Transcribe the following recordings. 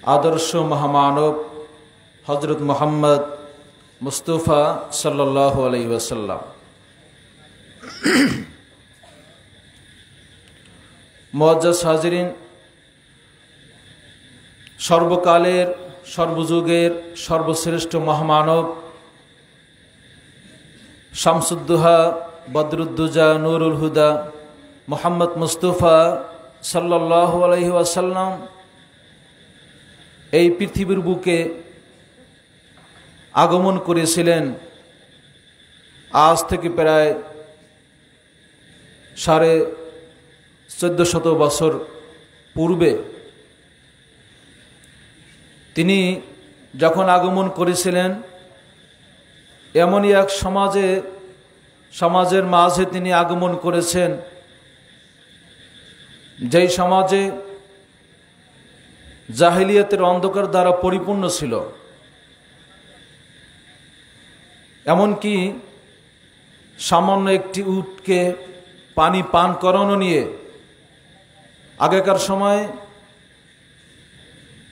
आदर्श महामानव हजरत मोहम्मद मुस्तफ़ा सल्लल्लाहु अलैहि वसल्लम। मुअज्जज हाजिरिन, सर्वकालेर सर्वजुगेर सर्वश्रेष्ठ महामानव शामसुद्दोहा बदरुद्दुजा नूरुल हुदा मोहम्मद मुस्तफ़ा सल्लल्लाहु अलैहि वसल्लम এই পৃথিবীর বুকে আগমন করেছিলেন আজ থেকে প্রায় 1450 বছর পূর্বে। তিনি যখন আগমন করেছিলেন এমনই এক সমাজের মাঝে তিনি আগমন করেছেন যেই সমাজে জাহিলিয়াতের অন্ধকার দ্বারা পরিপূর্ণ ছিল। এমনকি সামান্য একটি উটকে পানি পান করানো নিয়ে আগেকার সময়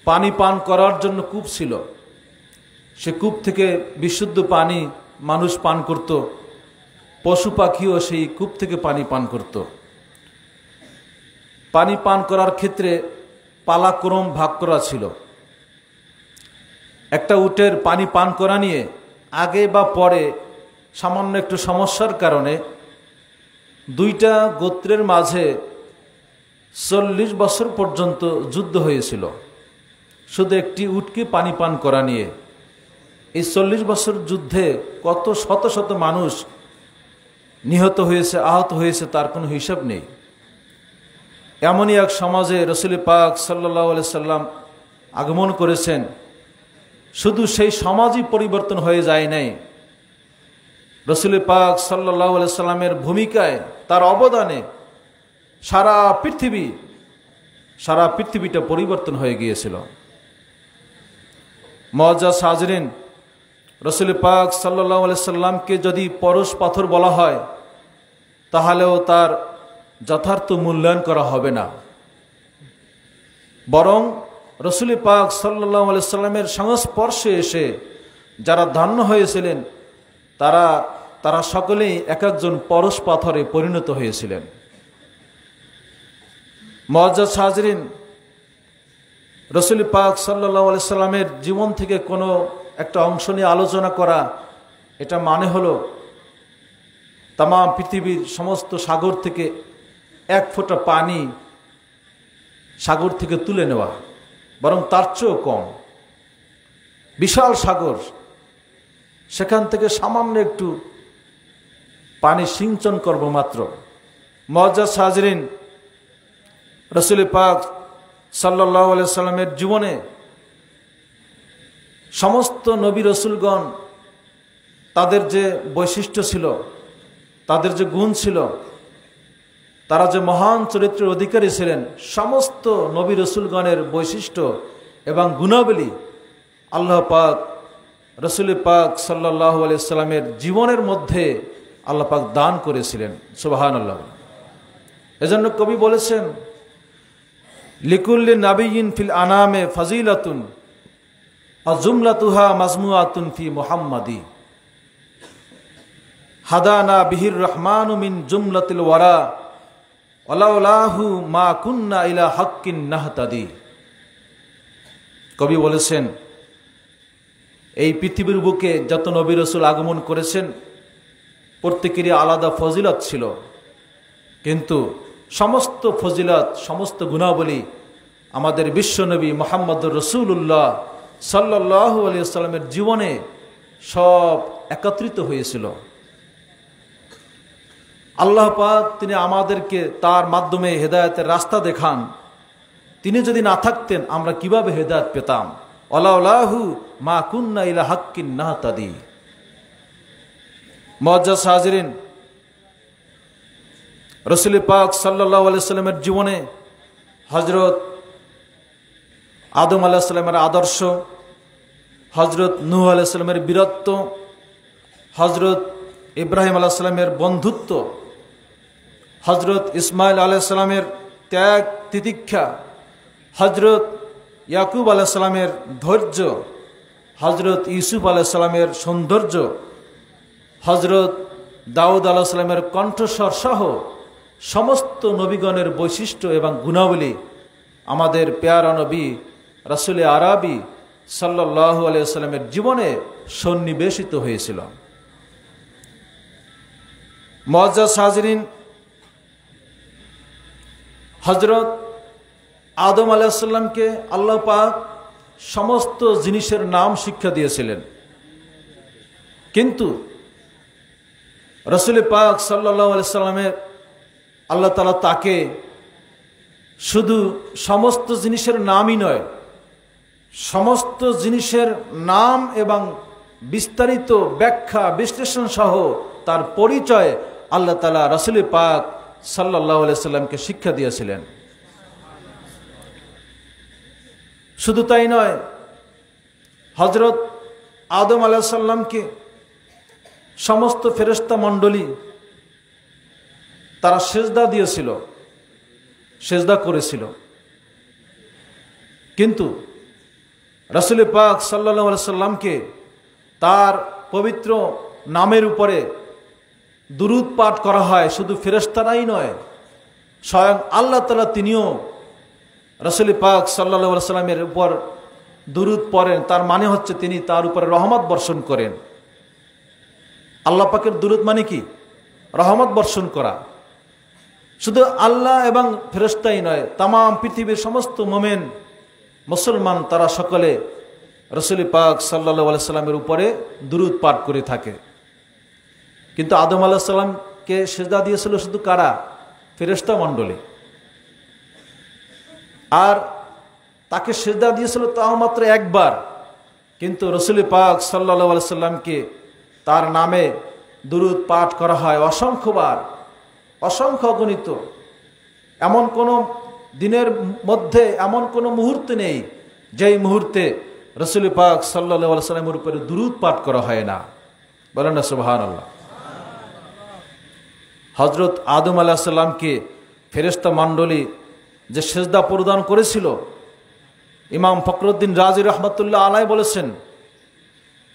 পানি পান করার জন্য কূপ ছিল, সে কূপ থেকে বিশুদ্ধ পানি মানুষ পান করত, পশু পাখিও সেই কূপ থেকে পানি পান করত। পানি পান করার ক্ষেত্রে পালাক্রম ভাগ করা ছিল। একটা উটের পানি পান করা নিয়ে আগে বা পরে সামান্য একটু সমস্যার কারণে দুইটা গোত্রের মাঝে 40 বছর পর্যন্ত যুদ্ধ হয়েছিল শুধু একটি উটকে পানি পান করা নিয়ে। এই 40 বছর যুদ্ধে কত শত শত মানুষ নিহত হয়েছে, আহত হয়েছে, তার কোনো হিসাব নেই। এমনই এক সমাজে রসুল পাক সাল্লাল্লাহু আলাইহি সাল্লাম আগমন করেছেন। শুধু সেই সমাজই পরিবর্তন হয়ে যায় নাই, রসুল পাক সাল্লাল্লাহু আলাইহি সাল্লামের ভূমিকায়, তার অবদানে সারা পৃথিবীটা পরিবর্তন হয়ে গিয়েছিল। মুআজ্জাজ হাজিরিন, রসুল পাক সাল্লাল্লাহু আলাইহি সাল্লামকে যদি পরশ পাথর বলা হয় তাহলেও তার যথার্থ মূল্যায়ন করা হবে না, বরং রসুল পাক সাল্লাল্লাহু আলাইহি সাল্লামের সংস্পর্শে এসে যারা ধন্য হয়েছিলেন তারা সকলেই এক একজন পরশ পাথরে পরিণত হয়েছিলেন। মুআজ্জাজ হাজিরিন, রসুল পাক সাল্লাল্লাহু আলাইহি সাল্লামের জীবন থেকে কোনো একটা অংশ নিয়ে আলোচনা করা, এটা মানে হলো তাম পৃথিবীর সমস্ত সাগর থেকে এক ফোঁটা পানি সাগর থেকে তুলে নেওয়া, বরং তার চেয়েও কম। বিশাল সাগর, সেখান থেকে সামান্য একটু পানি সিঞ্চন করব মাত্র। মুআজ্জাজ হাজিরিন, রসুল পাক সাল্লাল্লাহু আলাইহি সাল্লামের জীবনে সমস্ত নবী রসুলগণ তাদের যে বৈশিষ্ট্য ছিল, তাদের যে গুণ ছিল, তারা যে মহান চরিত্রের অধিকারী ছিলেন, সমস্ত নবী রসুলগণের বৈশিষ্ট্য এবং গুণাবলী আল্লাহ পাক রসুল পাক সাল্লাল্লাহু আলাইহি সাল্লামের জীবনের মধ্যে আল্লাহ পাক দান করেছিলেন। সুবহানাল্লাহ। এজন্য কবি বলেছেন, লিকুল্লি নাবিয়্যিন ফিল আনামে ফাজিলাতুন আজুমলাতুহা মাজমুআতুন ফি মুহাম্মাদি হাদানা বিহির রহমানু মিন জুমলাতিল ওয়ারা ওয়ালাউলাহু মা কুন্না ইলা হাক্কিন নাহতাদি। কবি বলেছেন, এই পৃথিবীর বুকে যত নবী রাসূল আগমন করেছেন প্রত্যেকেরই আলাদা ফজিলত ছিল, কিন্তু সমস্ত ফজিলত, সমস্ত গুণাবলী আমাদের বিশ্বনবী মুহাম্মদুর রাসূলুল্লাহ সাল্লাল্লাহু আলাইহি ওয়াসাল্লামের জীবনে সব একত্রিত হয়েছিল। আল্লাহ পাক তিনি আমাদেরকে তার মাধ্যমে হেদায়েতের রাস্তা দেখান। তিনি যদি না থাকতেন আমরা কিভাবে হেদায়েত পেতাম? ওয়ালাউলাহু মা কুন্না ইলা হাক্কিন নাহতাদি। মুআজ্জাজ হাজিরিন, রসুল পাক সাল্লাল্লাহু আলাইহি সাল্লামের জীবনে হযরত আদম আলাইহিস সালামের আদর্শ, হযরত নূহ আলাইহিস সালামের বীরত্ব, হযরত ইব্রাহিম আলাইহিস সালামের বন্ধুত্ব, হযরত ইসমাইল আলাইহিস সালামের ত্যাগ তিতিক্ষা, হযরত ইয়াকুব আলাইহিস সালামের ধৈর্য, হজরত ইউসুফ আলাইহিস সালামের সৌন্দর্য, হজরত দাউদ আলাইহিস সালামের কণ্ঠস্বর সহ সমস্ত নবীগণের বৈশিষ্ট্য এবং গুণাবলী আমাদের পেয়ারা নবী রাসূল আরবি সাল্লাল্লাহু আলাইহি ওয়াসাল্লামের জীবনে সন্নিবেশিত হয়েছিল। মুআজ্জাজ হাজিরিন, হজরত আদম আলাইহিস সালামকে আল্লাহ পাক সমস্ত জিনিসের নাম শিক্ষা দিয়েছিলেন, কিন্তু রাসূল পাক সাল্লাল্লাহু আলাইহি সাল্লামের আল্লাহ তাআলা তাকে শুধু সমস্ত জিনিসের নামই নয়, সমস্ত জিনিসের নাম এবং বিস্তারিত ব্যাখ্যা বিশ্লেষণ সহ তার পরিচয় আল্লাহ তাআলা রাসূল পাক সাল্লাল্লাহু আলাইহি সাল্লামকে শিক্ষা দিয়েছিলেন। শুধু তাই নয়, হজরত আদম আলাইহিস সালামকে সমস্ত ফেরেশতা মণ্ডলী তারা সেজদা দিয়েছিল, সেজদা করেছিল, কিন্তু রাসূল পাক সাল্লাল্লাহু আলাইহি সাল্লামকে তার পবিত্র নামের উপরে দুরূদ পাঠ করা হয়। শুধু ফেরেশতারাই নয়, স্বয়ং আল্লাহ তাআলা তিনিও রাসূল পাক সাল্লাল্লাহু আলাইহি সাল্লামের উপর দুরূদ পড়েন। তার মানে হচ্ছে তিনি তার উপরে রহমত বর্ষণ করেন। আল্লাহ পাকের দুরূদ মানে কি? রহমত বর্ষণ করা। শুধু আল্লাহ এবং ফেরেশতাই নয়, তাম পৃথিবীর সমস্ত মোমেন মুসলমান তারা সকলে রাসূল পাক সাল্লাল্লাহু আলাইহি সাল্লামের উপরে দুরূদ পাঠ করে থাকে। কিন্তু আদম আলাইহিস সালামকে সিজদা দিয়েছিল শুধু কারা? ফেরেশতা মণ্ডলী। আর তাকে সিজদা দিয়েছিল তাও মাত্র একবার, কিন্তু রাসূল পাক সাল্লাল্লাহু আলাইহি সাল্লামকে তার নামে দুরূদ পাঠ করা হয় অসংখ্যবার, অসংখ্য অগণিত। এমন কোনো দিনের মধ্যে এমন কোনো মুহূর্ত নেই যেই মুহূর্তে রাসূল পাক সাল্লাল্লাহু আলাইহি সাল্লামের উপরে দুরূদ পাঠ করা হয় না। বলেন না সুবহানাল্লাহ। হযরত আদম আলাইহিস সালামকে ফেরেশতা মণ্ডলী যে সিজদা প্রদান করেছিল, ইমাম ফখরুদ্দিন রাজি রাহমাতুল্লাহ আলাইহি বলেছেন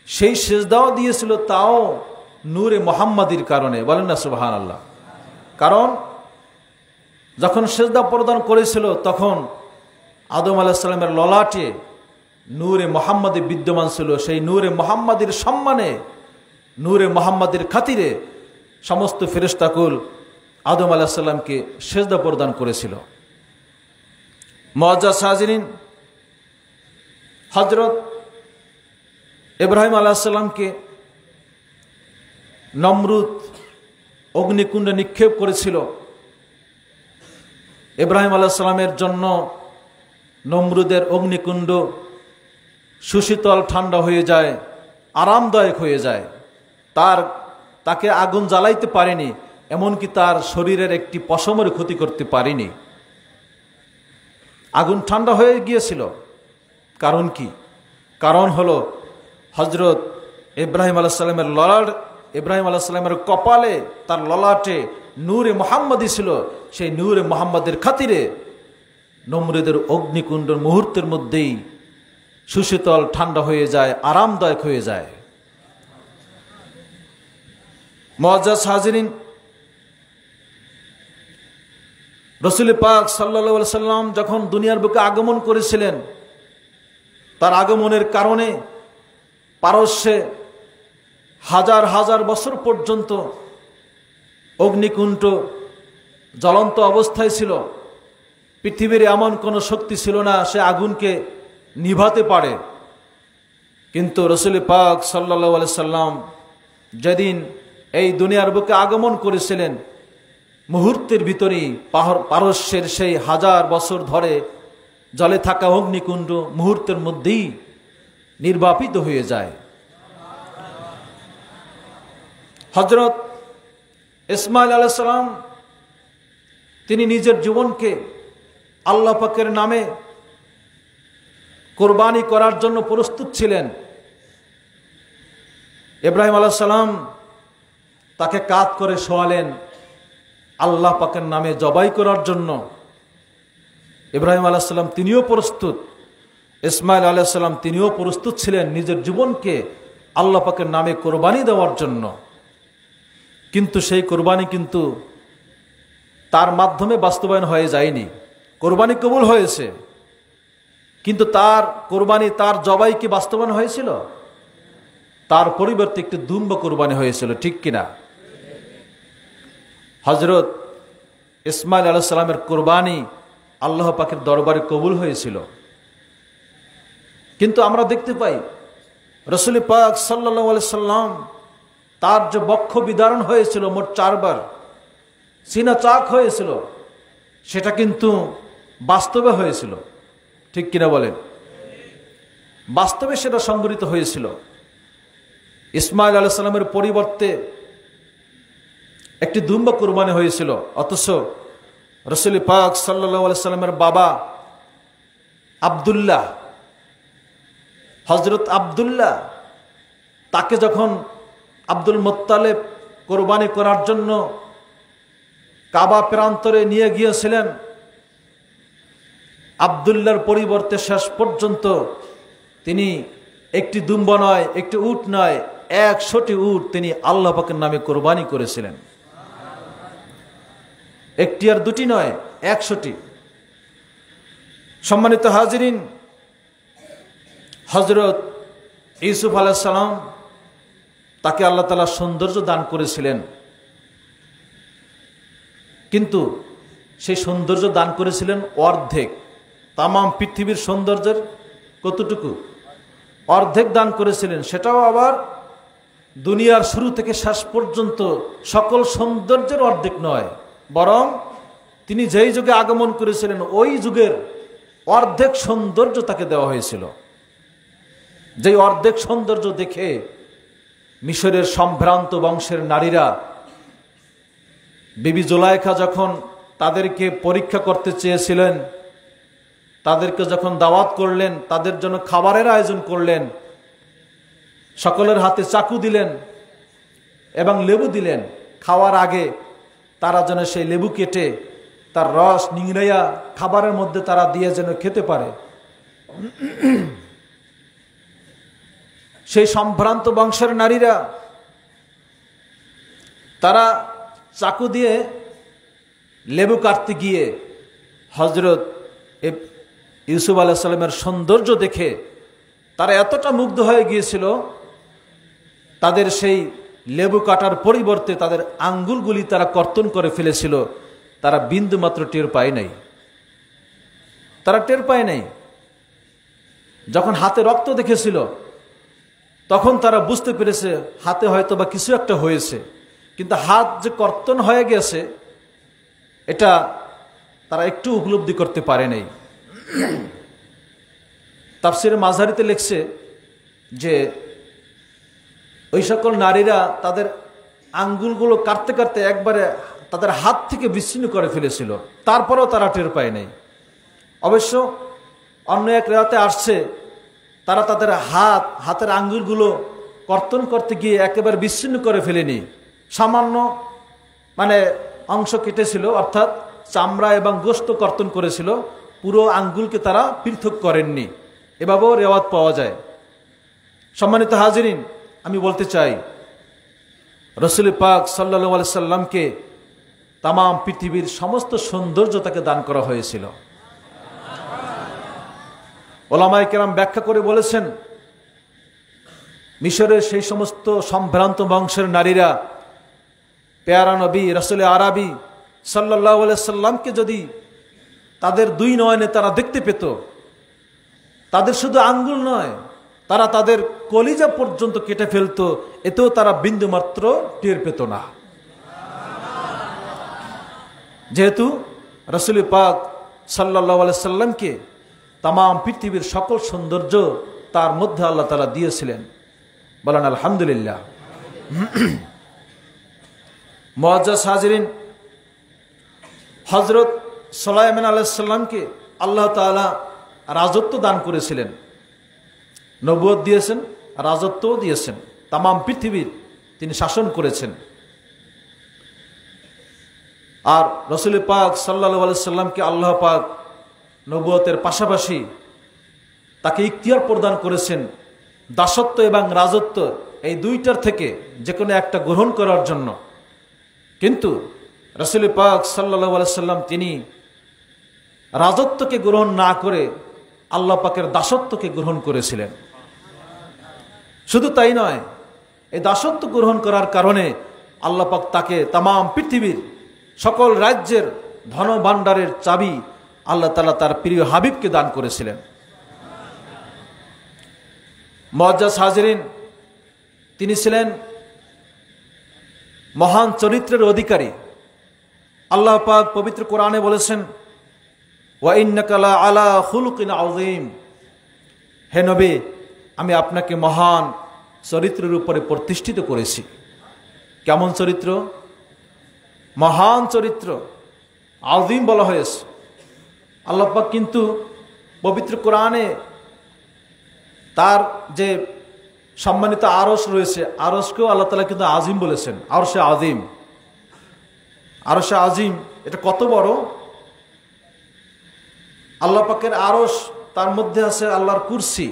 সেই সিজদাও দিয়েছিল তাও নূরে মুহাম্মাদির কারণে। বলেন না সুবহানাল্লাহ। কারণ যখন সিজদা প্রদান করেছিল তখন আদম আলাইহিস সালামের ললাটে নূরে মুহাম্মাদি বিদ্যমান ছিল। সেই নূরে মুহাম্মাদির সম্মানে, নূরে মুহাম্মাদির খাতিরে সমস্ত ফেরেশতাকুল আদম আলাইহিস সালামকে সিজদা প্রদান করেছিল। মুআজ্জাজ হাজিরিন, হযরত ইব্রাহিম আলাইহিস সালামকে নমরুদ অগ্নিকুণ্ডে নিক্ষেপ করেছিল। ইব্রাহিম আলাইহিস সালামের জন্য নমরুদের অগ্নিকুণ্ড সুশীতল ঠান্ডা হয়ে যায়, আরামদায়ক হয়ে যায়। তাকে আগুন জ্বালাইতে পারেনি, এমনকি তার শরীরের একটি পশমের ক্ষতি করতে পারেনি। আগুন ঠান্ডা হয়ে গিয়েছিল। কারণ কি? কারণ হলো হযরত ইব্রাহিম আলাইহিস সালামের ললাট, ইব্রাহিম আলাইহিস সালামের কপালে, তার ললাটে নূরে মুহাম্মাদি ছিল। সেই নূরে মুহাম্মাদের খাতিরে নমরুদের অগ্নিকুণ্ড মুহূর্তের মধ্যেই সুশীতল ঠান্ডা হয়ে যায়, আরামদায়ক হয়ে যায়। মুআজ্জাজ হাজিরিন, রাসূল পাক সাল্লাল্লাহু আলাইহি সাল্লাম যখন দুনিয়ার বুকে আগমন করেছিলেন, তার আগমনের কারণে পারস্যে হাজার হাজার বছর পর্যন্ত অগ্নিকুণ্ড জ্বলন্ত অবস্থায় ছিল। পৃথিবীর এমন কোনো শক্তি ছিল না সে আগুনকে নিভাতে পারে। কিন্তু রাসূল পাক সাল্লাল্লাহু আলাইহি সাল্লাম যেদিন এই দুনিয়ার বুকে আগমন করেছিলেন, মুহূর্তের ভিতরেই পারস্যের সেই হাজার বছর ধরে জলে থাকা অগ্নিকুণ্ড মুহূর্তের মধ্যেই নির্বাপিত হয়ে যায়। হযরত ইসমাঈল আলাইহিস সালাম তিনি নিজের জীবনকে আল্লাহ পাকের নামে কোরবানি করার জন্য প্রস্তুত ছিলেন। ইব্রাহিম আলাইহিস সালাম তাকে কাঁধ করে শোয়ালেন আল্লাহ পাকের নামে জবাই করার জন্য। ইব্রাহিম আলাইহিস সালাম তিনিও প্রস্তুত। ইসমাইল আলাইহিস সালাম তিনিও প্রস্তুত ছিলেন নিজের জীবনকে আল্লাহ পাকের নামে কোরবানি দেওয়ার জন্য, কিন্তু সেই কোরবানি কিন্তু তার মাধ্যমে বাস্তবায়ন হয়ে যায়নি। কোরবানি কবুল হয়েছে, কিন্তু তার কোরবানি, তার জবাই কি বাস্তবায়ন হয়েছিল? তার পরিবর্তে একটি দুম্বা কোরবানি হয়েছিল, ঠিক কিনা? হযরত ইসমাইল আলাইহিস সালামের কোরবানি আল্লাহ পাকের দরবারে কবুল হয়েছিল। কিন্তু আমরা দেখতে পাই রাসূল পাক সাল্লাল্লাহু আলাইহি সাল্লাম তার যে বক্ষ বিদারণ হয়েছিল মোট 4 বার, সিনা চাক হয়েছিল, সেটা কিন্তু বাস্তবে হয়েছিল, ঠিক কিনা বলেন? বাস্তবে সেটা সংঘটিত হয়েছিল। ইসমাইল আলাইহিস সালামের পরিবর্তে একটি দুম্বা কুরবানি হয়েছিল, অথচ রাসূল পাক সাল্লাল্লাহু আলাইহি সাল্লামের বাবা আব্দুল্লাহ, হযরত আব্দুল্লাহ, তাকে যখন আব্দুল মুত্তালিব কোরবানি করার জন্য কাবা প্রান্তরে নিয়ে গিয়েছিলেন, আব্দুল্লাহর পরিবর্তে শেষ পর্যন্ত তিনি একটি দুম্বা নয়, একটি উট নয়, 100টি উট তিনি আল্লাহ পাকের নামে কোরবানি করেছিলেন। একটি আর দুটি নয়, 100টি। সম্মানিত হাজিরিন, হযরত ইউসুফ আলাইহিস সালাম, তাকে আল্লাহ তাআলা সৌন্দর্য দান করেছিলেন, কিন্তু সেই সৌন্দর্য দান করেছিলেন অর্ধেক। তাম পৃথিবীর সৌন্দর্যের কতটুকু? অর্ধেক দান করেছিলেন, সেটাও আবার দুনিয়ার শুরু থেকে শেষ পর্যন্ত সকল সৌন্দর্যের অর্ধেক নয়, বরং তিনি যেই যুগে আগমন করেছিলেন ওই যুগের অর্ধেক সৌন্দর্য তাকে দেওয়া হয়েছিল। যেই অর্ধেক সৌন্দর্য দেখে মিশরের সম্ভ্রান্ত বংশের নারীরা, বিবি জুলাইখা যখন তাদেরকে পরীক্ষা করতে চেয়েছিলেন, তাদেরকে যখন দাওয়াত করলেন, তাদের জন্য খাবারের আয়োজন করলেন, সকলের হাতে চাকু দিলেন এবং লেবু দিলেন, খাওয়ার আগে তারা যেন সেই লেবু কেটে তার রস নিংড়াইয়া খাবারের মধ্যে তারা দিয়ে যেন খেতে পারে। সেই সম্ভ্রান্ত বংশের নারীরা তারা চাকু দিয়ে লেবু কাটতে গিয়ে হযরত ইউসুফ আলাইহিস সালামের সৌন্দর্য দেখে তারা এতটা মুগ্ধ হয়ে গিয়েছিল, তাদের সেই লেবু কাটার পরিবর্তে তাদের আঙ্গুলগুলি তারা কর্তন করে ফেলেছিল। তারা বিন্দু মাত্র টের পায় নাই, তারা টের পায় নাই। যখন হাতে রক্ত দেখেছিল তখন তারা বুঝতে পেরেছে হাতে হয়তো বা কিছু একটা হয়েছে, কিন্তু হাত যে কর্তন হয়ে গেছে এটা তারা একটু উপলব্ধি করতে পারে নাই। তাফসিরে মাঝারিতে লিখছে যে ওই সকল নারীরা তাদের আঙ্গুলগুলো কাটতে কাটতে একবারে তাদের হাত থেকে বিচ্ছিন্ন করে ফেলেছিল, তারপরেও তারা টের পায় নাই। অবশ্য অন্য এক রাতে আসছে তারা তাদের হাতের আঙ্গুলগুলো কর্তন করতে গিয়ে একেবারে বিচ্ছিন্ন করে ফেলেনি, সামান্য অংশ কেটেছিল, অর্থাৎ চামড়া এবং গোশত কর্তন করেছিল, পুরো আঙ্গুলকে তারা পৃথক করেননি। এভাবেও রেওয়াত পাওয়া যায়। সম্মানিত হাজিরিন, আমি বলতে চাই রাসূল পাক সাল্লাল্লাহু আলাইহি সাল্লামকে তাম পৃথিবীর সমস্ত সৌন্দর্য তাকে দান করা হয়েছিল। ওলামায়ে কেরাম ব্যাখ্যা করে বলেছেন, মিশরের সেই সমস্ত সম্ভ্রান্ত বংশের নারীরা পেয়ারা নবী রাসূল আরবি সাল্লাল্লাহু আলাইহি সাল্লামকে যদি তাদের দুই নয়নে তারা দেখতে পেত, তাদের শুধু আঙ্গুল নয়, তারা তাদের কলিজা পর্যন্ত কেটে ফেলতো, এতেও তারা বিন্দুমাত্র টের পেত না। যেহেতু রাসূল পাক সাল্লাল্লাহু আলাইহি সাল্লামকে তাম পৃথিবীর সকল সৌন্দর্য তার মধ্যে আল্লাহ তাআলা দিয়েছিলেন। বলেন আলহামদুলিল্লাহ। মুআজ্জাজ হাজিরিন, হযরত সুলাইমান আলাইহিস সালামকে আল্লাহ তাআলা রাজত্ব দান করেছিলেন, নবুয়ত দিয়েছেন, রাজত্বও দিয়েছেন, তাম পৃথিবীর তিনি শাসন করেছেন। আর রাসূল পাক সাল্লাল্লাহু আলাইহি সাল্লামকে আল্লাহ পাক নবুয়তের পাশাপাশি তাকে ইখতিয়ার প্রদান করেছেন দাসত্ব এবং রাজত্ব এই দুইটার থেকে যে কোনো একটা গ্রহণ করার জন্য। কিন্তু রাসূল পাক সাল্লাল্লাহু আলাইহি সাল্লাম তিনি রাজত্বকে গ্রহণ না করে আল্লাহ পাকের দাসত্বকে গ্রহণ করেছিলেন। শুধু তাই নয়, এই দাসত্ব গ্রহণ করার কারণে আল্লাহ পাক তাকে তাম পৃথিবীর সকল রাজ্যের ধন ভাণ্ডারের চাবি আল্লাহ তাআলা তার প্রিয় হাবিবকে দান করেছিলেন। মুআজ্জাজ হাজিরিন, তিনি ছিলেন মহান চরিত্রের অধিকারী। আল্লাহ পাক পবিত্র কোরআনে বলেছেন, ওয়া ইন্নাকা লা আলা খুলুকিন আযীম, হে নবী আমি আপনাকে মহান চরিত্রের উপরে প্রতিষ্ঠিত করেছি। কেমন চরিত্র? মহান চরিত্র, আযীম বলা হয়েছে। আল্লাহ পাক কিন্তু পবিত্র কোরআনে তার যে সম্মানিত আরশ রয়েছে, আরশকেও আল্লাহ তাআলা কিন্তু আজিম বলেছেন। আরশে আজিম, আরশে আজিম এটা কত বড়! আল্লাহ পাকের আরশ, তার মধ্যে আছে আল্লাহর কুরসি,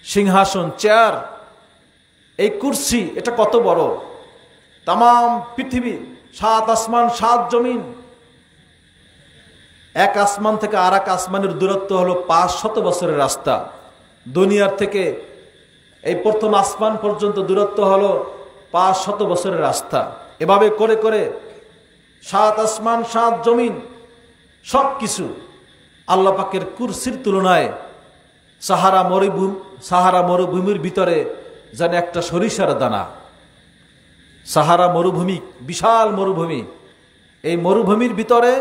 সিংহাসন, চেয়ার। এই কুরসি এটা কত বড়! তাম পৃথিবী, 7 আসমান 7 জমিন, এক আসমান থেকে আর এক আসমানের দূরত্ব হলো 500 বছরের রাস্তা। দুনিয়ার থেকে এই প্রথম আসমান পর্যন্ত দূরত্ব হলো 500 বছরের রাস্তা। এভাবে করে করে 7 আসমান 7 জমিন সব কিছু আল্লাহ পাকের কুরসির তুলনায় সাহারা মরুভূমির ভিতরে যেন একটা সরিষার দানা। সাহারা মরুভূমি, বিশাল মরুভূমি, এই মরুভূমির ভিতরে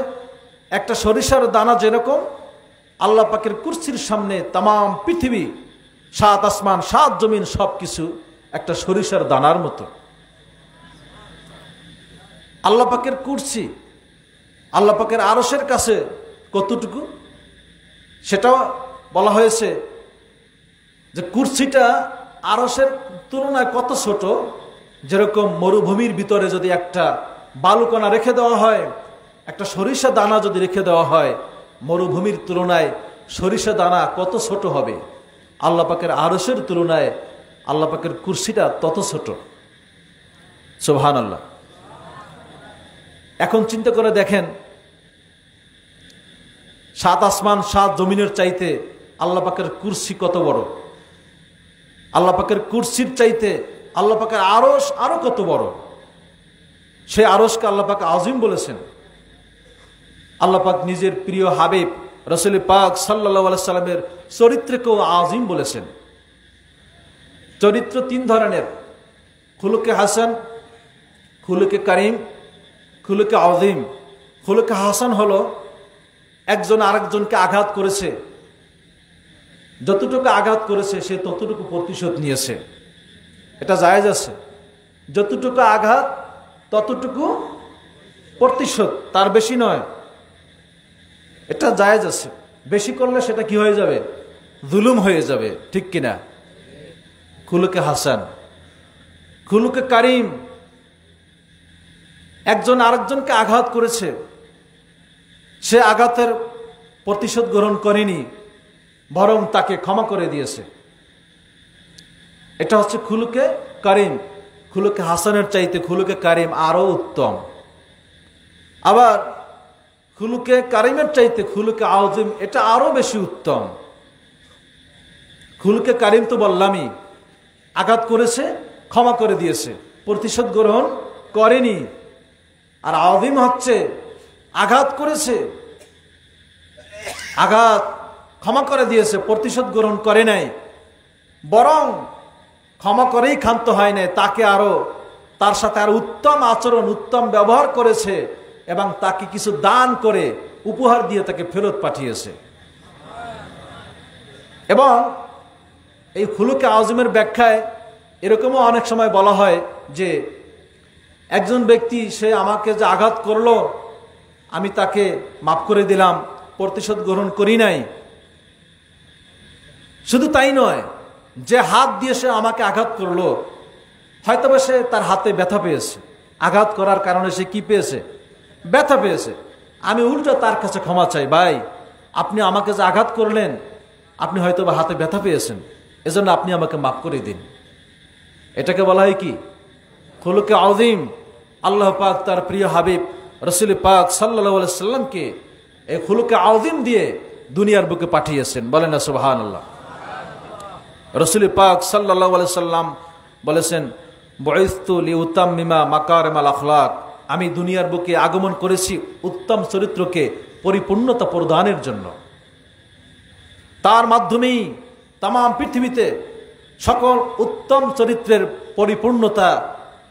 একটা সরিষার দানা যেরকম, আল্লাহ পাকের কুরসির সামনে তাম পৃথিবী, 7 আসমান 7 জমিন সব কিছু একটা সরিষার দানার মতো। আল্লাহ পাকের কুরসি আল্লাহ পাকের আরশের কাছে কতটুকু সেটাও বলা হয়েছে যে কুরসিটা আরশের তুলনায় কত ছোট। যেরকম মরুভূমির ভিতরে যদি একটা বালুকণা রেখে দেওয়া হয়, একটা সরিষা দানা যদি রেখে দেওয়া হয়, মরুভূমির তুলনায় সরিষা দানা কত ছোট হবে, আল্লাহ পাকের আরশের তুলনায় আল্লাহ পাকের কুরসিটা তত ছোট। সুবহানাল্লাহ। এখন চিন্তা করে দেখেন, 7 আসমান 7 জমিনের চাইতে আল্লাহ পাকের কুরসি কত বড়। আল্লাহ পাকের কুরসির চাইতে আল্লাহ পাকের আরশ আরো কত বড়। সেই আরশকে আল্লাহ পাক আজিম বলেছেন। আল্লাহ পাক নিজের প্রিয় হাবিব রাসূল পাক সাল্লাল্লাহু আলাইহি সাল্লামের চরিত্রকেও আজিম বলেছেন। চরিত্র 3 ধরনের, খুলুকে হাসান, খুলুকে কারিম, খুলুকে আজিম। খুলুকে হাসান হলো একজন আরেকজনকে আঘাত করেছে, যতটুকু আঘাত করেছে সে ততটুকু প্রতিশোধ নিয়েছে, এটা জায়েজ আছে। যতটুকু আঘাত ততটুকু প্রতিশোধ, তার বেশি নয়, এটা জায়েজ আছে। বেশি করলে সেটা কি হয়ে যাবে? জুলুম হয়ে যাবে, ঠিক কিনা? খুলুকে হাসান। খুলুকে কারিম, একজন আরেকজনকে আঘাত করেছে, সে আঘাতের প্রতিশোধ গ্রহণ করেনি, বরং তাকে ক্ষমা করে দিয়েছে। এটা হচ্ছে খুলুকে কারিম। খুলুকে হাসানের চাইতে খুলুকে কারিম আরো উত্তম। আবার খুলুকে কারিমের চাইতে খুলুকে আযীম এটা আরো বেশি উত্তম। খুলুকে কারিম তো বললামই, আঘাত করেছে ক্ষমা করে দিয়েছে, প্রতিশোধ গ্রহণ করেনি। আর আযীম হচ্ছে আঘাত করেছে, আঘাত ক্ষমা করে দিয়েছে, প্রতিশোধ গ্রহণ করে নাই, বরং ক্ষমা করেই ক্ষান্ত হয় নাই, তাকে আরো তার সাথে আর উত্তম আচরণ, উত্তম ব্যবহার করেছে এবং তাকে কিছু দান করে উপহার দিয়ে তাকে ফেরত পাঠিয়েছে। এবং এই খুলুকে আযীমের ব্যাখ্যায় এরকমও অনেক সময় বলা হয় যে একজন ব্যক্তি সে আমাকে যে আঘাত করলো আমি তাকে মাফ করে দিলাম, প্রতিশোধ গ্রহণ করি নাই। শুধু তাই নয়, যে হাত দিয়ে সে আমাকে আঘাত করলো হয়তো সে তার হাতে ব্যথা পেয়েছে, আঘাত করার কারণে সে কি পেয়েছে? ব্যথা পেয়েছে। আমি উল্টো তার কাছে ক্ষমা চাই, ভাই আপনি আমাকে যে আঘাত করলেন আপনি হয়তো বা হাতে ব্যথা পেয়েছেন, এজন্য আপনি আমাকে মাফ করে দিন। এটাকে বলা হয় কি? খুলুকে আযীম। আল্লাহ পাক তার প্রিয় হাবিব রাসূল পাক সাল্লাল্লাহু আলাইহি সাল্লামকে এই খুলুকে আযীম দিয়ে দুনিয়ার বুকে পাঠিয়েছেন। বলেন না সুবহানাল্লাহ। রাসূল পাক সাল্লাল্লাহু আলাইহি সাল্লাম বলেছেন, বুইসতু লিউতাম্মিমা মাকারিমাল আখলাক। আমি দুনিয়ার বুকে আগমন করেছি উত্তম চরিত্রকে পরিপূর্ণতা প্রদানের জন্য। তার মাধ্যমেই তাম পৃথিবীতে সকল উত্তম চরিত্রের পরিপূর্ণতা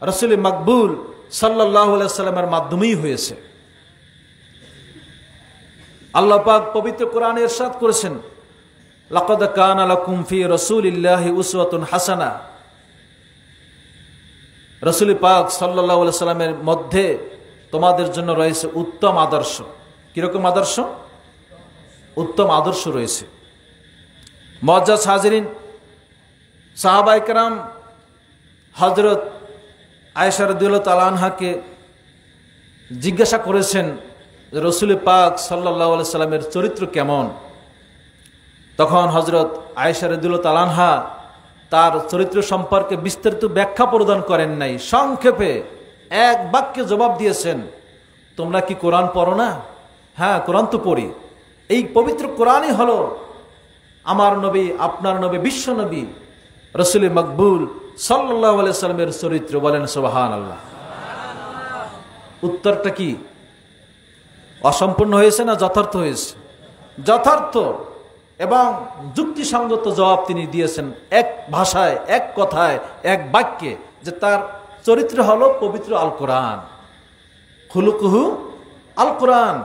রাসূল মাকবুল সাল্লাল্লাহু আলাইহি সাল্লামের মাধ্যমেই হয়েছে। আল্লাহ পাক পবিত্র কোরআনে ইরশাদ করেছেন, লাকাদ কানা লাকুম ফি রাসূলিল্লাহি উসওয়াতুন হাসানাহ। রাসূল পাক সাল্লাল্লাহু আলাইহি সাল্লামের মধ্যে তোমাদের জন্য রয়েছে উত্তম আদর্শ। কিরকম আদর্শ? উত্তম আদর্শ রয়েছে। মুআজ্জাজ হাজিরিন, সাহাবায়ে কেরাম হযরত আয়েশা রাদিয়াল্লাহু তাআলা আনহাকে জিজ্ঞাসা করেছেন যে রাসূল পাক সাল্লাল্লাহু আলাইহি সাল্লামের চরিত্র কেমন? তখন হযরত আয়েশা রাদিয়াল্লাহু তাআলা আনহা তার চরিত্র সম্পর্কে বিস্তারিত ব্যাখ্যা প্রদান করেন নাই, সংক্ষেপে এক বাক্যে জবাব দিয়েছেন, তোমরা কি কোরআন পড়ো না? হ্যাঁ, কোরআন তো পড়ি। এই পবিত্র কোরআনই হলো আমার নবী, আপনার নবী, বিশ্ব নবী রাসূল মাকবুল সাল্লাল্লাহু আলাইহি সাল্লামের চরিত্র। বলেন সুবহানাল্লাহ। উত্তরটা কি অসম্পূর্ণ হয়েছে না যথার্থ হয়েছে? যথার্থ এবং যুক্তিসঙ্গত জবাব তিনি দিয়েছেন এক ভাষায়, এক কথায়, এক বাক্যে, যে তার চরিত্র হলো পবিত্র আল কোরআন। খুলুকুহু আল কোরআন।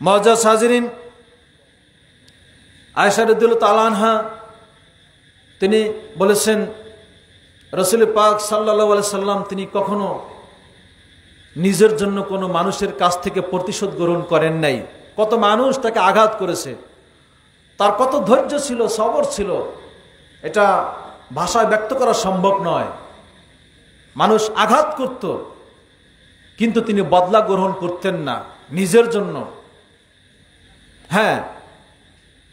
মুআজ্জাজ হাজিরিন, আয়েশা রাদিয়াল্লাহু তাআলা আনহা তিনি বলেছেন, রাসূল পাক সাল্লাল্লাহু আলাইহি সাল্লাম তিনি কখনো নিজের জন্য কোনো মানুষের কাছ থেকে প্রতিশোধ গ্রহণ করেন নাই। কত মানুষ তাকে আঘাত করেছে, তার কত ধৈর্য ছিল, সবর ছিল, এটা ভাষায় ব্যক্ত করা সম্ভব নয়। মানুষ আঘাত করত, কিন্তু তিনি বদলা গ্রহণ করতেন না নিজের জন্য। হ্যাঁ,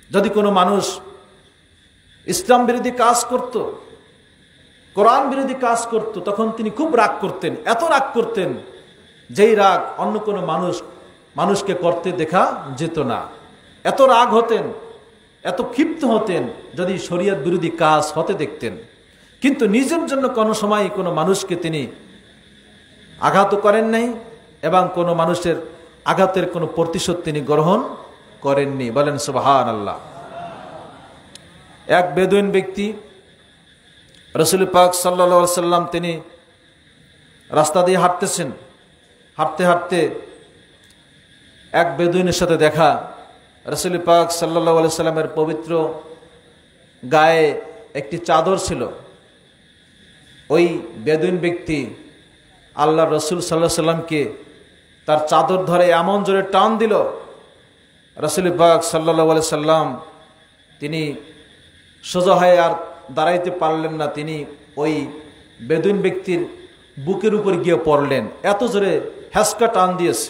যদি কোনো মানুষ ইসলাম বিরোধী কাজ করত, কোরআন বিরোধী কাজ করত, তখন তিনি খুব রাগ করতেন, এত রাগ করতেন যেই রাগ অন্য কোনো মানুষকে করতে দেখা যেত না। এত রাগ হতেন, এত ক্ষিপ্ত হতেন যদি শরীয়ত বিরোধী কাজ হতে দেখতেন। কিন্তু নিজের জন্য কোনো সময় কোনো মানুষকে তিনি আঘাত করেন নাই এবং কোনো মানুষের আঘাতের কোনো প্রতিশোধ তিনি গ্রহণ করেননি। বলেন সুবহানাল্লাহ। এক বেদুইন ব্যক্তি রাসূল পাক সাল্লাল্লাহু আলাইহি সাল্লাম তিনি রাস্তা দিয়ে হাঁটতেছেন, হাঁটতে হাঁটতে এক বেদুইনের সাথে দেখা। রাসূল পাক সাল্লাল্লাহু আলাইহি সাল্লামের পবিত্র গায়ে একটি চাদর ছিল। ওই বেদুইন ব্যক্তি আল্লাহ রসুল সাল্লাল্লাহু আলাইহি সাল্লামকে তার চাদর ধরে এমন জোরে টান দিল, রাসূল পাক সাল্লাল্লাহু আলাইহি সাল্লাম তিনি সোজা হয়ে আর দাঁড়াইতে পারলেন না। তিনি ওই বেদুইন ব্যক্তির বুকের উপর গিয়ে পড়লেন, এত জোরে হ্যাসকা টান দিয়েছে।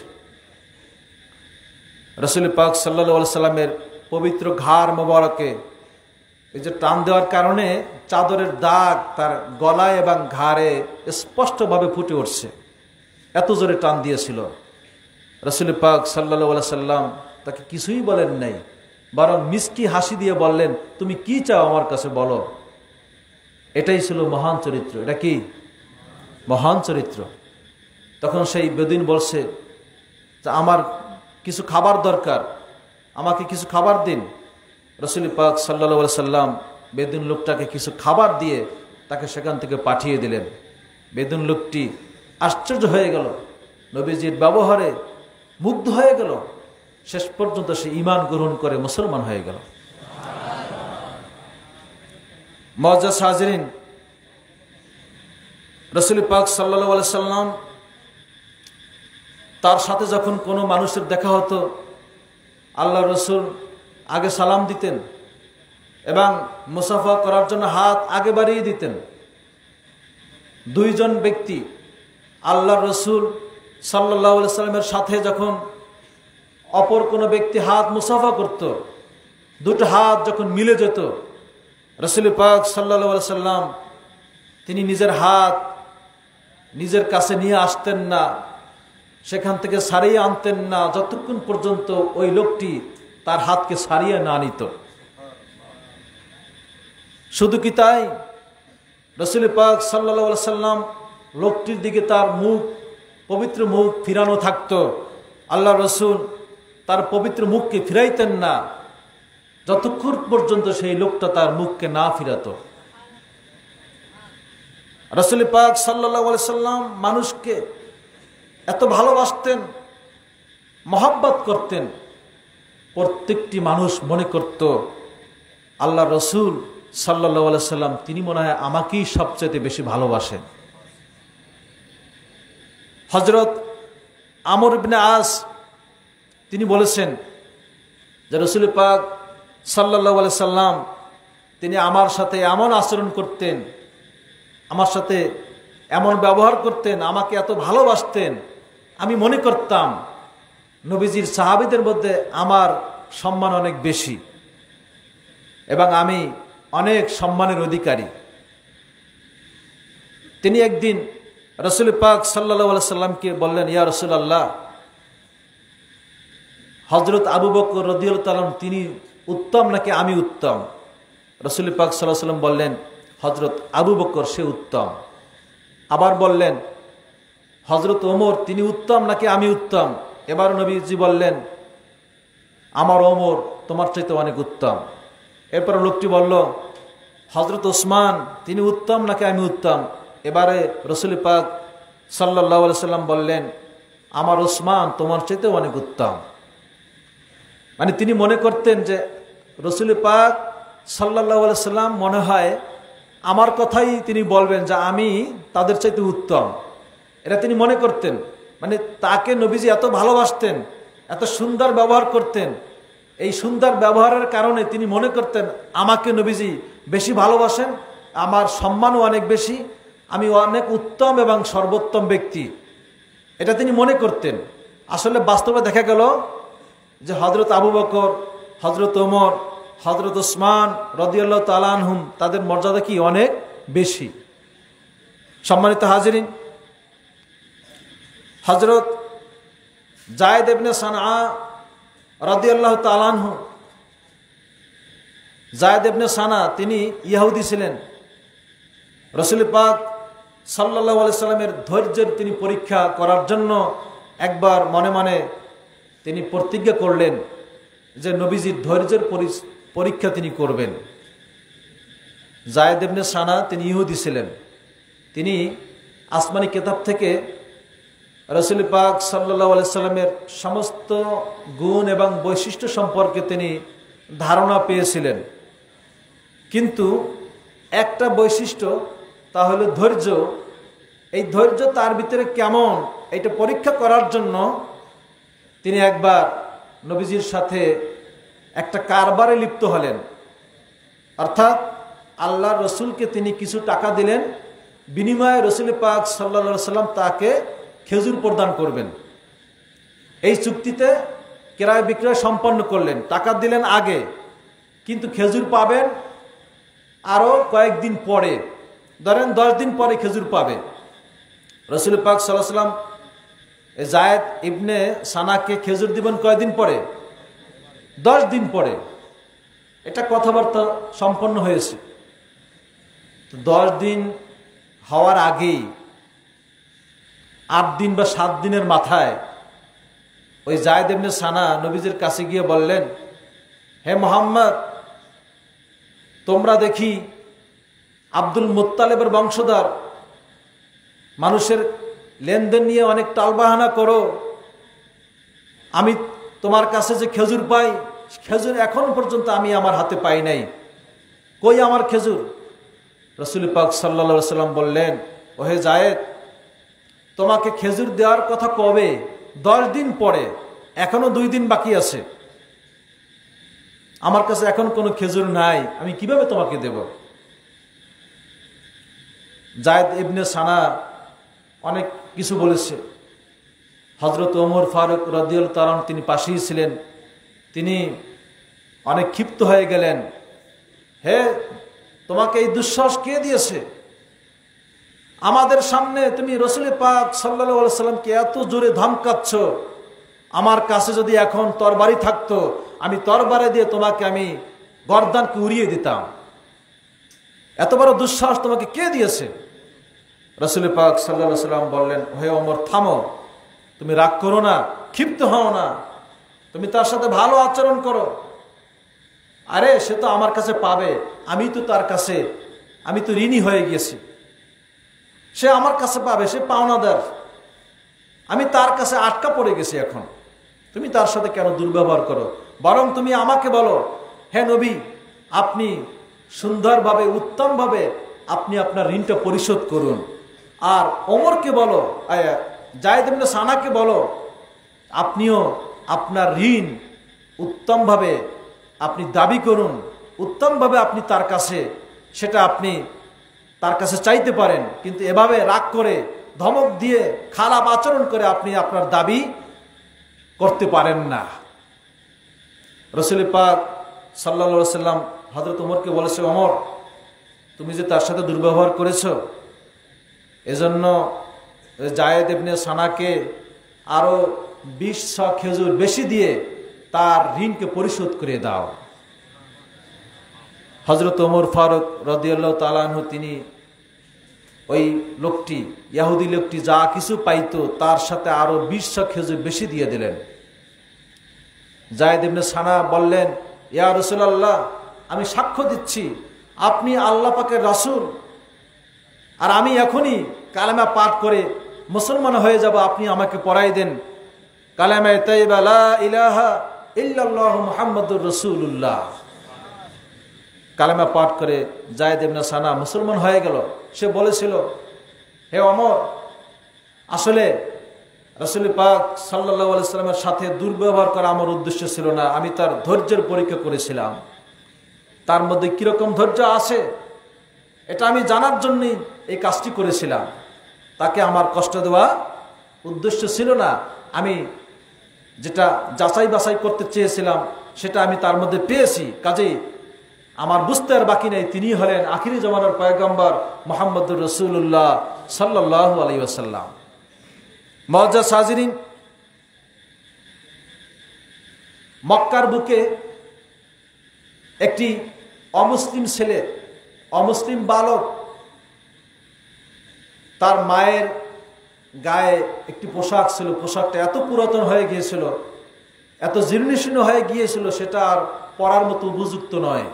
রাসূল পাক সাল্লাল্লাহু আলাইহি সাল্লামের পবিত্র ঘাড় মোবারকে এই যে টান দেওয়ার কারণে চাদরের দাগ তার গলায় এবং ঘাড়ে স্পষ্টভাবে ফুটে উঠছে, এত জোরে টান দিয়েছিল। রাসূল পাক সাল্লাল্লাহু আলাইহি সাল্লাম তাকে কিছুই বলেন নাই, বরং মিষ্টি হাসি দিয়ে বললেন, তুমি কি চাও আমার কাছে বলো। এটাই ছিল মহান চরিত্র। এটা কি মহান চরিত্র। তখন সেই বেদুইন বলছে যে আমার কিছু খাবার দরকার, আমাকে কিছু খাবার দিন। রাসূল পাক সাল্লাল্লাহু আলাইহি সাল্লাম বেদুইন লোকটাকে কিছু খাবার দিয়ে তাকে সেখান থেকে পাঠিয়ে দিলেন। বেদুইন লোকটি আশ্চর্য হয়ে গেল, নবীজির ব্যবহারে মুগ্ধ হয়ে গেল। শেষ পর্যন্ত সে ঈমান গ্রহণ করে মুসলমান হয়ে গেল। মুআজ্জাজ হাজিরিন, রাসূল পাক সাল্লাল্লাহু আলাইহি সাল্লাম তার সাথে যখন কোনো মানুষের দেখা হতো, আল্লাহ রসুল আগে সালাম দিতেন এবং মুসাফা করার জন্য হাত আগে বাড়িয়ে দিতেন। দুইজন ব্যক্তি আল্লাহ রসুল সাল্লাল্লাহু আলাইহি সাল্লামের সাথে যখন অপর কোনো ব্যক্তি হাত মুসাফা করত, দুটো হাত যখন মিলে যেত, রাসূল পাক সাল্লাল্লাহু আলাইহি সাল্লাম তিনি নিজের হাত নিজের কাছে নিয়ে আসতেন না, সেখান থেকে সারিয়ে আনতেন না যতক্ষণ পর্যন্ত ওই লোকটি তার হাতকে সারিয়ে না নিত। শুধু কি তাই, রাসূল পাক সাল্লাল্লাহু আলাইহি সাল্লাম লোকটির দিকে তার মুখ, পবিত্র মুখ ফিরানো থাকতো। আল্লাহ রসুল তার পবিত্র মুখকে ফিরাইতেন না যতক্ষণ পর্যন্ত সেই লোকটা তার মুখকে না ফিরাতো। রাসূল পাক সাল্লাল্লাহু আলাইহি সাল্লাম মানুষকে এত ভালোবাসতেন, মহব্বত করতেন, প্রত্যেকটি মানুষ মনে করত আল্লাহ রসুল সাল্লাল্লাহু আলাইহি সাল্লাম তিনি মনে হয় আমাকেই সবচেয়ে বেশি ভালোবাসেন। হযরত আমর ইবনে আস তিনি বলেছেন যে রাসূল পাক সাল্লাল্লাহু আলাইহি সাল্লাম তিনি আমার সাথে এমন আচরণ করতেন, আমার সাথে এমন ব্যবহার করতেন, আমাকে এত ভালোবাসতেন, আমি মনে করতাম নবীজির সাহাবীদের মধ্যে আমার সম্মান অনেক বেশি এবং আমি অনেক সম্মানের অধিকারী। তিনি একদিন রাসূল পাক সাল্লাল্লাহু আলাইহি সাল্লামকে বললেন, ইয়া রাসূলুল্লাহ, হযরত আবু বকর রাদিয়াল্লাহু তাআলা তিনি উত্তম নাকি আমি উত্তম? রাসূল পাক সাল্লাল্লাহু আলাইহি সাল্লাম বললেন, হযরত আবু বকর সে উত্তম। আবার বললেন, হযরত ওমর তিনি উত্তম নাকি আমি উত্তম? এবার নবীজি বললেন, আমার ওমর তোমার চাইতে অনেক উত্তম। এরপর লোকটি বলল, হযরত ওসমান তিনি উত্তম নাকি আমি উত্তম? এবারে রাসূল পাক সাল্লাল্লাহু আলাইহি সাল্লাম বললেন, আমার ওসমান তোমার চাইতে অনেক উত্তম। মানে তিনি মনে করতেন যে রাসূল পাক সাল্লাল্লাহু আলাইহি সাল্লাম মনে হয় আমার কথাই তিনি বলবেন যে আমি তাদের চাইতে উত্তম, এটা তিনি মনে করতেন। মানে তাকে নবীজি এত ভালোবাসতেন, এত সুন্দর ব্যবহার করতেন, এই সুন্দর ব্যবহারের কারণে তিনি মনে করতেন আমাকে নবীজি বেশি ভালোবাসেন, আমার সম্মানও অনেক বেশি, আমি অনেক উত্তম এবং সর্বোত্তম ব্যক্তি, এটা তিনি মনে করতেন। আসলে বাস্তবে দেখা গেল যে হযরত আবু বকর, হযরত ওমর, হযরত ওসমান রাদিয়াল্লাহু তাআলা আনহুম তাদের মর্যাদা কি অনেক বেশি। সম্মানিত হাজিরিন, হযরত যায়েদ ইবনে সানআ রাদিয়াল্লাহু তাআলা আনহু, যায়েদ ইবনে সানা তিনি ইহুদি ছিলেন। রাসূল পাক সাল্লাল্লাহু আলাইহি সাল্লামের ধৈর্যের তিনি পরীক্ষা করার জন্য একবার মনে মনে তিনি প্রতিজ্ঞা করলেন যে নবীজির ধৈর্যের পরীক্ষা তিনি করবেন। যায়েদ ইবনে সানা তিনি ইহুদি ছিলেন, তিনি আসমানি কিতাব থেকে রাসূল পাক সাল্লাল্লাহু আলাইহি সাল্লামের সমস্ত গুণ এবং বৈশিষ্ট্য সম্পর্কে তিনি ধারণা পেয়েছিলেন, কিন্তু একটা বৈশিষ্ট্য তা হলো ধৈর্য। এই ধৈর্য তার ভিতরে কেমন এটা পরীক্ষা করার জন্য তিনি একবার নবীজির সাথে একটা কারবারে লিপ্ত হলেন, অর্থাৎ আল্লাহ রসুলকে তিনি কিছু টাকা দিলেন, বিনিময়ে রাসূল পাক সাল্লাল্লাহু আলাইহি সাল্লাম তাকে খেজুর প্রদান করবেন। এই চুক্তিতে ক্রয় বিক্রয় সম্পন্ন করলেন, টাকা দিলেন আগে, কিন্তু খেজুর পাবেন আরও কয়েকদিন পরে, ধরেন 10 দিন পরে খেজুর পাবে। রাসূল পাক সাল্লাল্লাহু আলাইহি সাল্লাম যায়েদ ইবনে সানাকে খেজুর দিবেন কয়দিন পরে? 10 দিন পরে। এটা কথাবার্তা সম্পন্ন হয়েছে। 10 দিন হওয়ার আগেই 8 দিন বা 7 দিনের মাথায় ওই যায়েদ ইবনে সানা নবীজির কাছে গিয়ে বললেন, হে মুহাম্মদ, তোমরা দেখি আব্দুল মুত্তালিবের বংশধর, মানুষের লেনদেন নিয়ে অনেক টালবাহানা করো, আমি তোমার কাছে যে খেজুর পাই, খেজুর এখন পর্যন্ত আমি আমার হাতে পাই নাই, কই আমার খেজুর? রাসূল পাক সাল্লাল্লাহু আলাইহি সাল্লাম বললেন, ওহে যায়েদ, তোমাকে খেজুর দেওয়ার কথা কবে? 10 দিন পরে, এখনো 2 দিন বাকি আছে, আমার কাছে এখন কোনো খেজুর নাই, আমি কিভাবে তোমাকে দেব? যায়েদ ইবনে সানা অনেক কিছু বলেছে। হযরত ওমর ফারুক রাদিয়াল্লাহু তাআলা তিনি পাশেই ছিলেন, তিনি অনেক ক্ষিপ্ত হয়ে গেলেন, হে তোমাকে এই দুঃসাহস কে দিয়েছে? আমাদের সামনে তুমি রাসূল পাক সাল্লাল্লাহু আলাইহি সাল্লামকে এত জোরে ধমকাচ্ছ। আমার কাছে যদি এখন তরবারি থাকতো, আমি তরবারি দিয়ে তোমাকে আমি গর্দানকে উড়িয়ে দিতাম। এত বড় দুঃসাহস তোমাকে কে দিয়েছে? রাসূল পাক সাল্লাল্লাহু আলাইহি সাল্লাম বললেন, হে ওমর, থামো, তুমি রাগ করো না, ক্ষিপ্ত হও না, তুমি তার সাথে ভালো আচরণ করো। আরে সে তো আমার কাছে পাবে, আমি তো তার কাছে, আমি তো ঋণী হয়ে গেছি, সে আমার কাছে পাবে, সে পাওনাদার, আমি তার কাছে আটকা পড়ে গেছি। এখন তুমি তার সাথে কেন দুর্ব্যবহার করো? বরং তুমি আমাকে বলো, হে নবী, আপনি সুন্দরভাবে, উত্তমভাবে আপনি আপনার ঋণটা পরিশোধ করুন। আর ওমরকে বলো, যায়েদ ইবনে সানাকে বলো, আপনিও আপনার ঋণ উত্তমভাবে আপনি দাবি করুন, উত্তমভাবে আপনি তার কাছে সেটা আপনি তার কাছে চাইতে পারেন, কিন্তু এভাবে রাগ করে, ধমক দিয়ে, খারাপ আচরণ করে আপনি আপনার দাবি করতে পারেন না। রাসূল পাক সাল্লাল্লাহু আলাইহি সাল্লাম হযরত ওমরকে বলেছে, ওমর, তুমি যে তার সাথে দুর্ব্যবহার করেছো, এজন্য যায়েদ ইবনে সানাকে আরো 20 খেজুর বেশি দিয়ে তার ঋণকে পরিশোধ করে দাও। হযরত ওমর ফারুক রাদিয়াল্লাহু তাআলা আনহু তিনি ওই লোকটি, ইহুদি লোকটি যা কিছু পাইতো তার সাথে আরো 20 খেজুর বেশি দিয়ে দিলেন। যায়েদ ইবনে সানা বললেন, ইয়া রাসূলুল্লাহ, আমি সাক্ষ্য দিচ্ছি আপনি আল্লাহ পাকের রাসূল, আর আমি এখনই কালেমা পাঠ করে মুসলমান হয়ে যাব, আপনি আমাকে পড়াই দেন কালেমা তাইয়্যিবা লা ইলাহা ইল্লাল্লাহু মুহাম্মাদুর রাসূলুল্লাহ। কালেমা পাঠ করে যায়েদ ইবনে সানা মুসলমান হয়ে গেল। সে বলেছিল, হে ওমর, আসলে রাসূল পাক সাল্লাল্লাহু আলাইহি সাল্লামের সাথে দুর্ব্যবহার করা আমার উদ্দেশ্য ছিল না, আমি তার ধৈর্যের পরীক্ষা করেছিলাম, তার মধ্যে কিরকম ধৈর্য আছে এটা আমি জানার জন্যই এই কাজটি করেছিলাম। তাকে আমার কষ্ট দেওয়া উদ্দেশ্য ছিল না, আমি যেটা যাচাই বাছাই করতে চেয়েছিলাম সেটা আমি তার মধ্যে পেয়েছি, কাজেই আমার বুঝতে আর বাকি নেই, তিনি হলেন আখিরি জামানার পয়গম্বর মুহাম্মদুর রাসূলুল্লাহ সাল্লাল্লাহু আলাইহি ওয়াসাল্লাম। মুআজ্জাজ হাজিরিন, মক্কার বুকে একটি অমুসলিম ছেলে, অমুসলিম বালক, তার মায়ের গায়ে একটি পোশাক ছিল, পোশাকটা এত পুরাতন হয়ে গিয়েছিল, এত জীর্ণশীর্ণ হয়ে গিয়েছিল, সেটা আর পরার মতো উপযুক্ত নয়।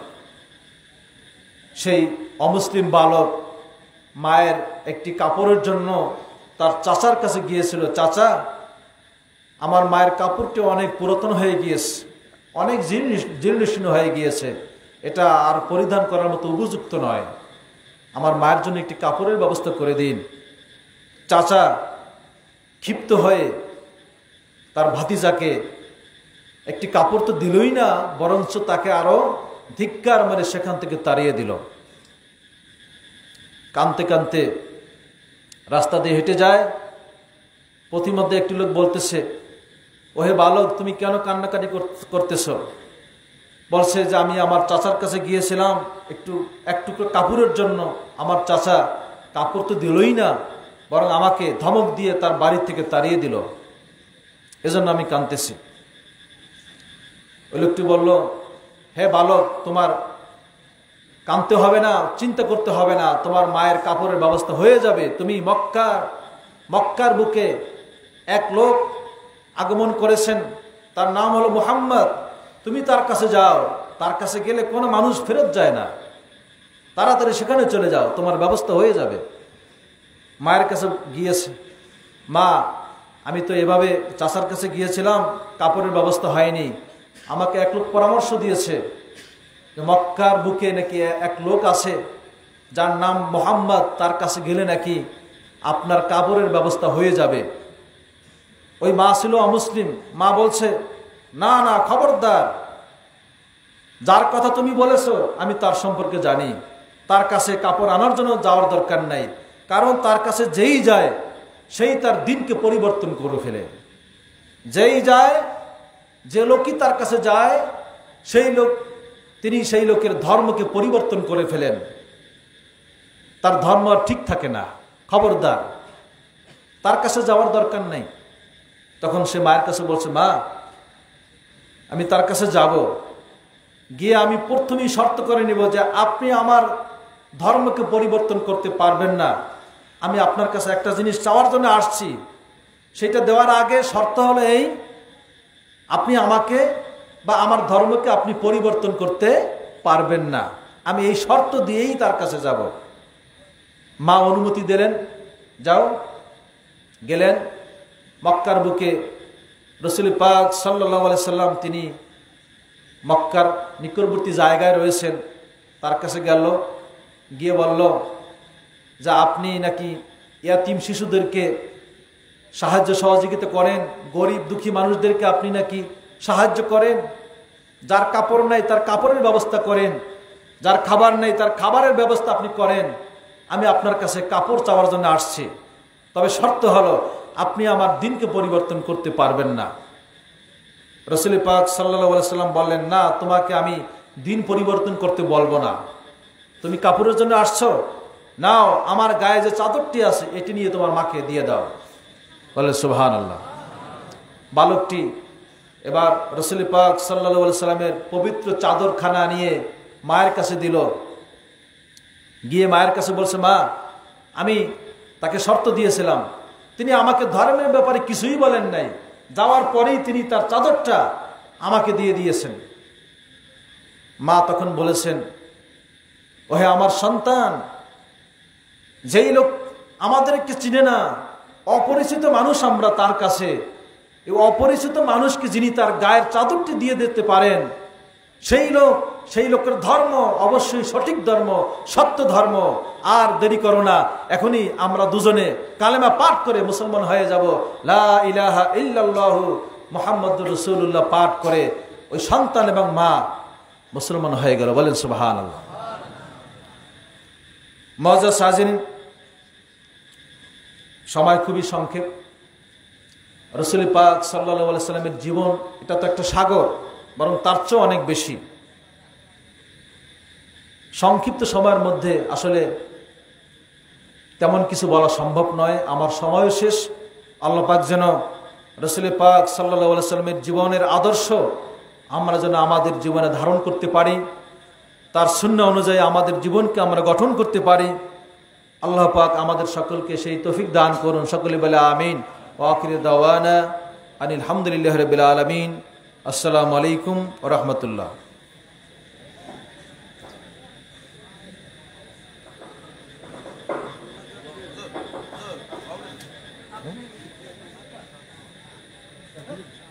সেই অমুসলিম বালক মায়ের একটি কাপড়ের জন্য তার চাচার কাছে গিয়েছিল, চাচা, আমার মায়ের কাপড়টি অনেক পুরাতন হয়ে গিয়েছে, অনেক জীর্ণশীর্ণ হয়ে গিয়েছে, এটা আর পরিধান করার মতো উপযুক্ত নয়, আমার মায়ের জন্য একটি কাপড়ের ব্যবস্থা করে দিন। চাচা ক্ষিপ্ত হয়ে তার ভাতিজাকে একটি কাপড় তো দিলই না, বরঞ্চ তাকে আরো ধিক্কার মেরে সেখান থেকে তাড়িয়ে দিল। কাঁদতে কাঁদতে রাস্তা দিয়ে হেঁটে যায়, পথিমধ্যে একটি লোক বলতেছে, ওহে বালক, তুমি কেন কান্নাকাটি করতেছ? বলছে যে আমি আমার চাচার কাছে গিয়েছিলাম এক টুকরো কাপড়ের জন্য, আমার চাচা কাপড় তো দিলই না, বরং আমাকে ধমক দিয়ে তার বাড়ি থেকে তাড়িয়ে দিল, এজন্য আমি কাঁদতেছি। ওই লোকটি বলল, হে বালক, তোমার কাঁদতে হবে না, চিন্তা করতে হবে না, তোমার মায়ের কাপড়ের ব্যবস্থা হয়ে যাবে। তুমি মক্কার বুকে এক লোক আগমন করেছেন, তার নাম হলো মুহাম্মদ, তুমি তার কাছে যাও, তার কাছে গেলে কোনো মানুষ ফেরত যায় না, তাড়াতাড়ি সেখানে চলে যাও, তোমার ব্যবস্থা হয়ে যাবে। মায়ের কাছে গিয়েছে, মা, আমি তো এভাবে চাচার কাছে গিয়েছিলাম, কাপড়ের ব্যবস্থা হয়নি, আমাকে এক লোক পরামর্শ দিয়েছে মক্কার বুকে নাকি এক লোক আছে যার নাম মুহাম্মদ, তার কাছে গেলে নাকি আপনার কাপড়ের ব্যবস্থা হয়ে যাবে। ওই মা ছিল অমুসলিম, মা বলছে, না না, খবরদার, যার কথা তুমি বলেছো আমি তার সম্পর্কে জানি, তার কাছে কাপড় আনার জন্য যাওয়ার দরকার নাই, কারণ তার কাছে যেই যায় সেই তার দিনকে পরিবর্তন করে ফেলে। যেই যায়, যে লোকই তার কাছে যায়, তিনি সেই লোকের ধর্মকে পরিবর্তন করে ফেলেন, তার ধর্ম আর ঠিক থাকে না, খবরদার, তার কাছে যাওয়ার দরকার নাই। তখন সে মায়ের কাছে বলছে, মা, আমি তার কাছে যাব, গিয়ে আমি প্রথমেই শর্ত করে নিব যে আপনি আমার ধর্মকে পরিবর্তন করতে পারবেন না। আমি আপনার কাছে একটা জিনিস চাওয়ার জন্য আসছি, সেটা দেওয়ার আগে শর্ত হলো এই, আপনি আমাকে বা আমার ধর্মকে আপনি পরিবর্তন করতে পারবেন না। আমি এই শর্ত দিয়েই তার কাছে যাব। মা অনুমতি দিলেন, যাও। গেলেন মক্কার বুকে। রাসূল পাক সাল্লাল্লাহু আলাইহি সাল্লাম তিনি মক্কার নিকটবর্তী জায়গায় রয়েছেন, তার কাছে গেল, গিয়ে বলল যে আপনি নাকি ইয়াতিম শিশুদেরকে সাহায্য সহযোগিতা করেন, গরিব দুঃখী মানুষদেরকে আপনি নাকি সাহায্য করেন, যার কাপড় নাই তার কাপড়ের ব্যবস্থা করেন, যার খাবার নেই তার খাবারের ব্যবস্থা আপনি করেন। আমি আপনার কাছে কাপড় চাওয়ার জন্য আসছি, তবে শর্ত হলো আপনি আমার দিনকে পরিবর্তন করতে পারবেন না। রাসূল পাক সাল্লাল্লাহু আলাইহি সাল্লাম বললেন, না, তোমাকে আমি দিন পরিবর্তন করতে বলবো না। তুমি কাপড়ের জন্য আসছো, নাও, আমার গায়ে যে চাদরটি আছে এটি নিয়ে তোমার মাকে দিয়ে দাও। বলে সুবহানাল্লাহ। বালকটি এবার রাসূল পাক সাল্লাল্লাহু আলাইহি সাল্লামের পবিত্র চাদরখানা নিয়ে মায়ের কাছে দিল। গিয়ে মায়ের কাছে বলছে, মা, আমি তাকে শর্ত দিয়েছিলাম, তিনি আমাকে ধর্মের ব্যাপারে কিছুই বলেন নাই, যাওয়ার পরেই তিনি তার চাদরটা আমাকে দিয়ে দিয়েছেন। মা তখন বলেছেন, ওহে আমার সন্তান, যেই লোক আমাদেরকে চিনে না, অপরিচিত মানুষ আমরা তার কাছে, এই অপরিচিত মানুষকে যিনি তার গায়ের চাদরটি দিয়ে দিতে পারেন, সেই লোকের ধর্ম অবশ্যই সঠিক ধর্ম, সত্য ধর্ম। আর দেরি করো না, এখনই আমরা দুজনে কালেমা পাঠ করে মুসলমান হয়ে যাব। লা ইলাহা ইল্লাল্লাহু মুহাম্মাদুর রাসূলুল্লাহ পাঠ করে ওই সন্তান এবং মা মুসলমান হয়ে গেল। বলেন সুবহানাল্লাহ। মুআজ্জাজ হাজিরিন, সময় খুবই সংক্ষেপ। রাসূল পাক সাল্লাল্লাহু আলাইহি সাল্লামের জীবন এটা তো একটা সাগর, বরং তার চেয়েও অনেক বেশি। সংক্ষিপ্ত সময়ের মধ্যে আসলে তেমন কিছু বলা সম্ভব নয়। আমার সময়ও শেষ। আল্লাহ পাক যেন রাসূল পাক সাল্লাল্লাহু আলাইহি সাল্লামের জীবনের আদর্শ আমরা যেন আমাদের জীবনে ধারণ করতে পারি, তার সুন্নাহ অনুযায়ী আমাদের জীবনকে আমরা গঠন করতে পারি। আল্লাহ পাক আমাদের সকলকে সেই তৌফিক দান করুন। সকলে বলে আমিন। ওয়া আখিরু দাওয়ানা আনিল হামদুলিল্লাহি রাব্বিল আলামিন। আসসালামু আলাইকুম ওয়া রাহমাতুল্লাহ। Thank you.